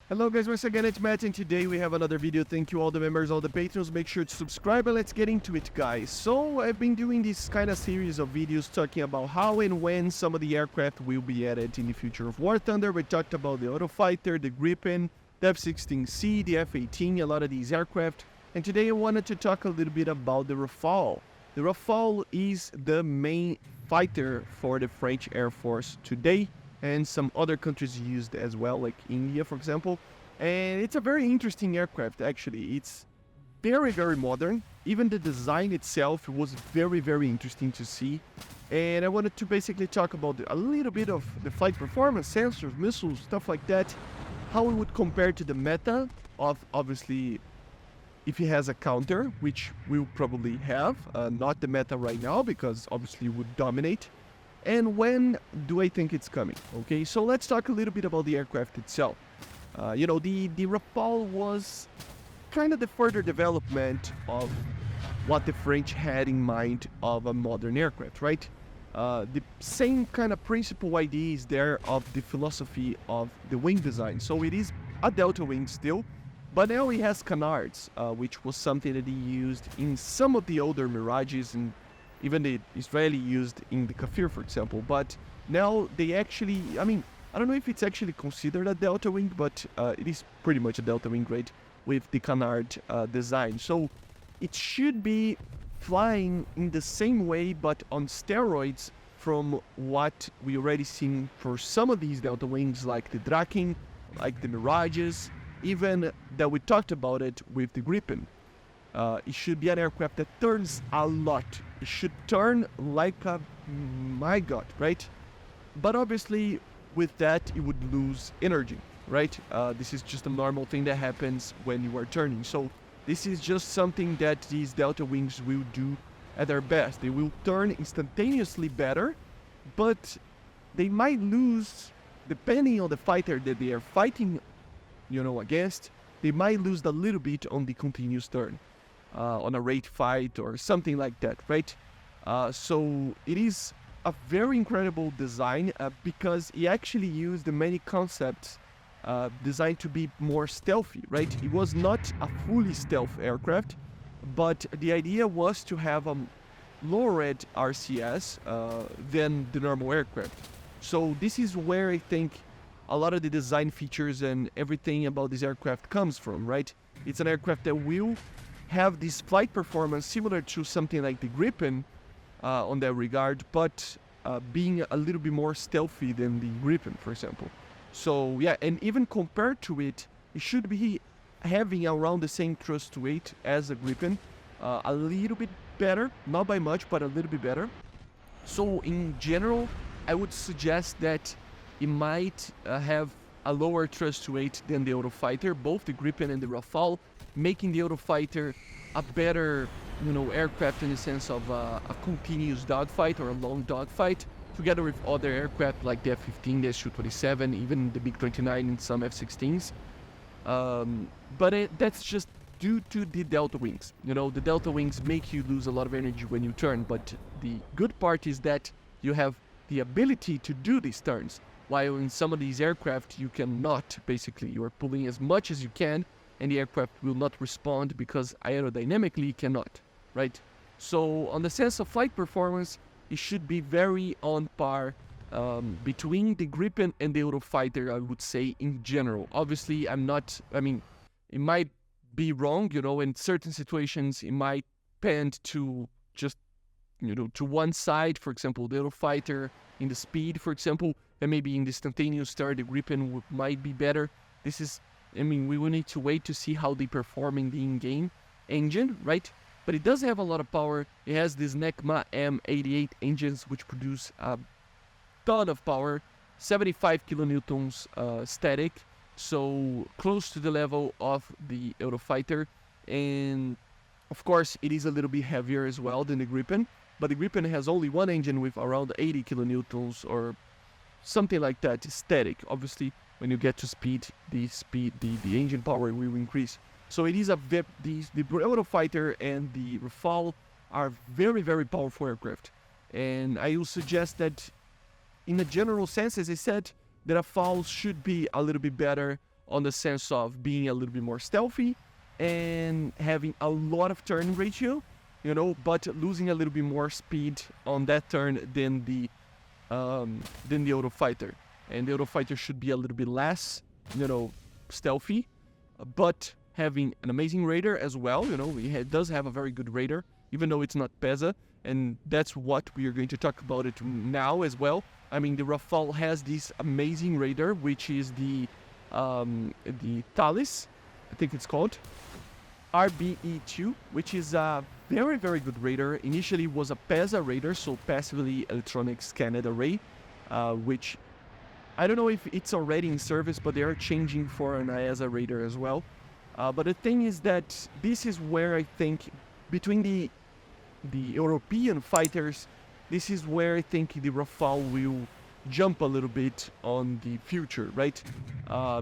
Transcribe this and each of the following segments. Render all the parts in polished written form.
Hello guys, once again it's Matt and today we have another video. Thank you all the members, all the patrons, make sure to subscribe and let's get into it guys. So I've been doing this kind of series of videos talking about how and when some of the aircraft will be added in the future of War Thunder. We talked about the Eurofighter, the GRIPEN, the F-16C, the F-18, a lot of these aircraft. And today I wanted to talk a little bit about the Rafale. The Rafale is the main fighter for the French Air Force today, and some other countries used as well, like India, for example. And it's a very interesting aircraft, actually. It's very, very modern. Even the design itself was very, very interesting to see. And I wanted to basically talk about a little bit of the flight performance, sensors, missiles, stuff like that, how it would compare to the meta of, obviously, if it has a counter, which we'll probably have, not the meta right now, because obviously it would dominate. And when do I think it's coming? Okay, so let's talk a little bit about the aircraft itself. The Rafale was kind of the further development of what the French had in mind of a modern aircraft, right? The same kind of principle idea is there of the philosophy of the wing design. So it is a delta wing still, but now it has canards, which was something that he used in some of the older Mirages, and even the Israeli used in the Kafir, for example. But now they actually, I don't know if it's actually considered a delta wing, but it is pretty much a delta wing, right, with the canard design. So it should be flying in the same way, but on steroids from what we already seen for some of these delta wings, like the Draken, like the Mirages, even that we talked about it with the GRIPEN. It should be an aircraft that turns a lot. It should turn like a my god, right? But obviously with that it would lose energy, right? This is just a normal thing that happens when you are turning. So this is just something that these delta wings will do at their best. They will turn instantaneously better, but they might lose, depending on the fighter that they are fighting, against, they might lose a little bit on the continuous turn. On a rate fight or something like that, right? So it is a very incredible design because he actually used many concepts designed to be more stealthy, right? It was not a fully stealth aircraft, but the idea was to have a lowered RCS than the normal aircraft. So this is where I think a lot of the design features and everything about this aircraft comes from, right? It's an aircraft that will have this flight performance similar to something like the GRIPEN on that regard, but being a little bit more stealthy than the GRIPEN, for example. So yeah, and even compared to it, it should be having around the same thrust to weight as a GRIPEN, a little bit better, not by much, but a little bit better. So in general, I would suggest that it might have a lower thrust to weight than the Eurofighter, both the GRIPEN and the Rafale, making the Eurofighter a better, aircraft in the sense of a continuous dogfight or a long dogfight, together with other aircraft like the F-15, the Su-27, even the MiG-29 and some F-16s. But that's just due to the delta wings. The delta wings make you lose a lot of energy when you turn, but the good part is that you have the ability to do these turns, while in some of these aircraft you cannot. Basically, you are pulling as much as you can, and the aircraft will not respond because aerodynamically it cannot, right? So on the sense of flight performance, it should be very on par between the GRIPEN and the Eurofighter, I would say, in general. Obviously, it might be wrong, in certain situations it might tend to just, to one side, for example, the Eurofighter in the speed, for example, and maybe in the instantaneous start, the GRIPEN might be better. This is, we will need to wait to see how they perform in the in-game engine, right? But it does have a lot of power. It has these NECMA M88 engines, which produce a ton of power, 75 kilonewtons static, so close to the level of the Eurofighter. And of course, it is a little bit heavier as well than the GRIPEN, but the GRIPEN has only one engine with around 80 kilonewtons or something like that, static. Obviously, when you get to speed, the engine power will increase. So it is the Eurofighter and the Rafale are very, very powerful aircraft. And I will suggest that in a general sense, as I said, the Rafale should be a little bit better on the sense of being a little bit more stealthy and having a lot of turn ratio, you know, but losing a little bit more speed on that turn than the Eurofighter. And the Eurofighter should be a little bit less, you know, stealthy, but having an amazing radar as well. You know, it does have a very good radar, even though it's not PESA, and that's what we are going to talk about it now as well. I mean, the Rafale has this amazing radar, which is the Thales, I think it's called, RBE2, which is a very, very good radar. Initially was a PESA radar, so Passively Electronic Scanned Array, which I don't know if it's already in service, but they are changing for an ESA radar as well. But the thing is that this is where I think between the European fighters, this is where I think the Rafale will jump a little bit on the future, right?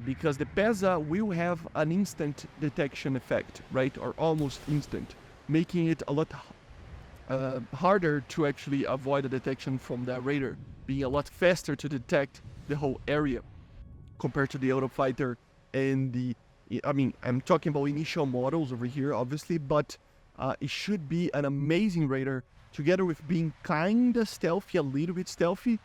Because the PESA will have an instant detection effect, right? Or almost instant, making it a lot harder to actually avoid the detection from that radar, being a lot faster to detect the whole area compared to the Eurofighter and the, I mean, I'm talking about initial models over here, obviously, but it should be an amazing radar. Together with being kinda stealthy, a little bit stealthy,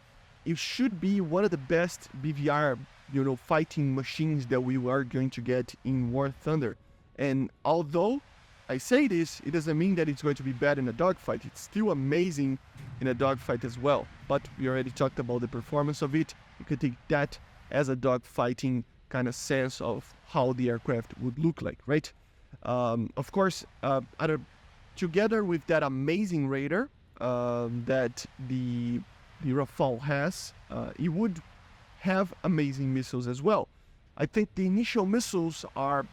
it should be one of the best BVR, you know, fighting machines that we are going to get in War Thunder. And although I say this, it doesn't mean that it's going to be bad in a dogfight. It's still amazing in a dogfight as well. But we already talked about the performance of it. You could take that as a dogfighting kind of sense of how the aircraft would look like, right? Of course, together with that amazing radar that the Rafale has, it would have amazing missiles as well. I think the initial missiles are,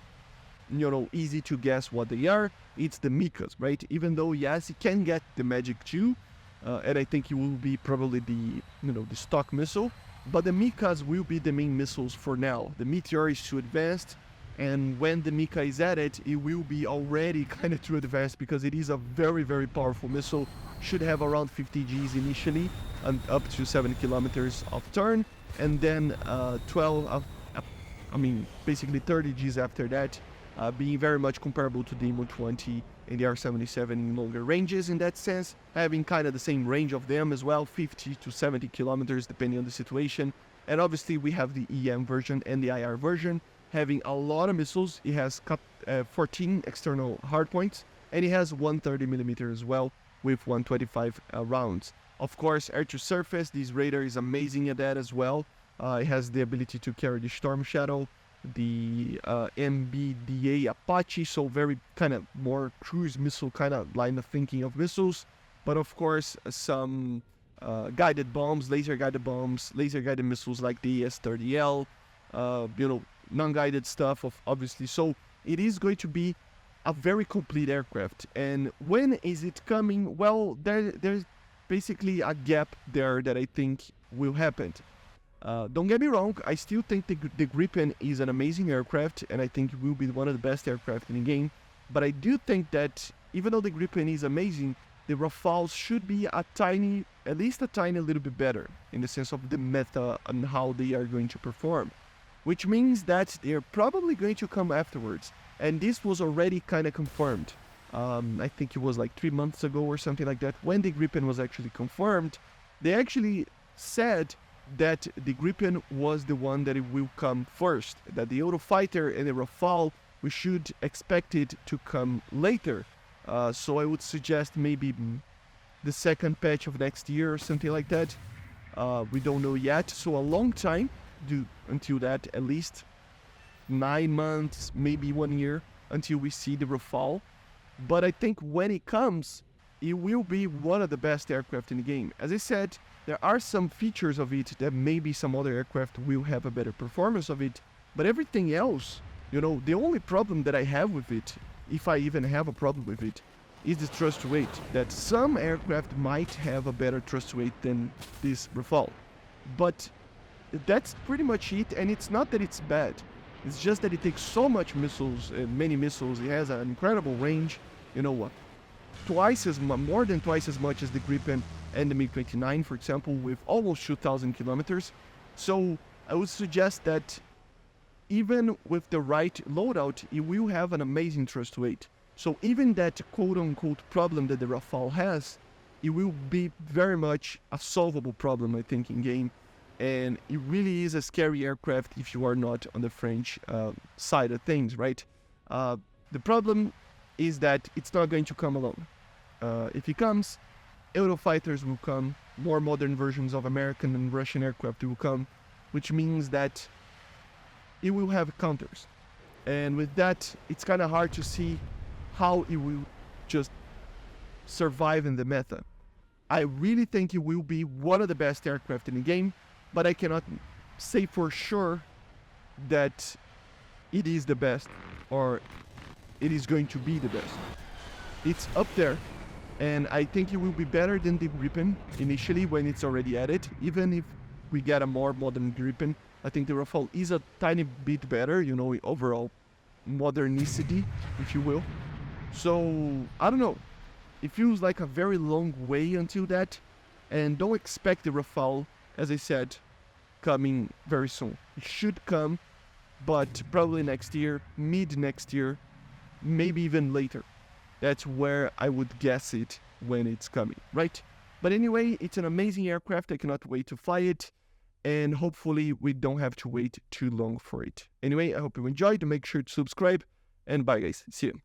you know, easy to guess what they are. It's the Mikas, right? Even though, yes, it can get the Magic 2, and I think it will be probably the, you know, the stock missile, but the Mikas will be the main missiles for now. The Meteor is too advanced, and when the Mika is added, it will be already kind of too advanced because it is a very, very powerful missile. Should have around 50 Gs initially, and up to 7 kilometers of turn, and then basically 30 Gs after that, being very much comparable to the Mo-20 and the R-77 in longer ranges in that sense, having kind of the same range of them as well, 50 to 70 kilometers depending on the situation. And obviously we have the EM version and the IR version, having a lot of missiles. It has 14 external hardpoints, and it has 130mm as well, with 125 rounds. Of course, air to surface, this radar is amazing at that as well. It has the ability to carry the Storm Shadow, the MBDA Apache, so very kind of more cruise missile kind of line of thinking of missiles. But of course, some guided bombs, laser guided missiles like the ES-30L, you know, non-guided stuff, obviously. So it is going to be a very complete aircraft. And when is it coming? Well, there's basically a gap there that I think will happen. Don't get me wrong, I still think the Gripen is an amazing aircraft, and I think it will be one of the best aircraft in the game. But I do think that even though the Gripen is amazing, the Rafales should be at least a tiny little bit better in the sense of the meta and how they are going to perform. Which means that they're probably going to come afterwards. And this was already kind of confirmed. I think it was like 3 months ago or something like that, when the Gripen was actually confirmed. They actually said that the Gripen was the one that it will come first, that the Eurofighter and the Rafale, we should expect it to come later. So I would suggest maybe the second patch of next year or something like that. We don't know yet, so a long time until that, at least 9 months, maybe 1 year until we see the Rafale. But I think when it comes, it will be one of the best aircraft in the game. As I said, there are some features of it that maybe some other aircraft will have a better performance of it, but everything else, you know, the only problem that I have with it, if I even have a problem with it, is the thrust weight, that some aircraft might have a better thrust weight than this Rafale. But that's pretty much it, and it's not that it's bad. It's just that it takes so much missiles, many missiles. It has an incredible range, you know what? More than twice as much as the Gripen and the MiG-29, for example, with almost 2,000 kilometers. So I would suggest that even with the right loadout, it will have an amazing thrust weight. So even that quote-unquote problem that the Rafale has, it will be very much a solvable problem, I think, in game. And it really is a scary aircraft if you are not on the French side of things, right? The problem is that it's not going to come alone. If it comes, Eurofighters will come, more modern versions of American and Russian aircraft will come, which means that it will have counters. And with that, it's kind of hard to see how it will just survive in the meta. I really think it will be one of the best aircraft in the game, but I cannot say for sure that it is the best or it is going to be the best. It's up there, and I think it will be better than the GRIPEN initially when it's already at it. Even if we get a more modern GRIPEN, I think the Rafale is a tiny bit better, you know, overall modernicity, if you will. So, I don't know. It feels like a very long way until that, and don't expect the Rafale, as I said, coming very soon. It should come, but probably next year, mid next year, maybe even later. That's where I would guess it when it's coming, right? But anyway, it's an amazing aircraft. I cannot wait to fly it, and hopefully we don't have to wait too long for it. Anyway, I hope you enjoyed. Make sure to subscribe, and bye guys. See you.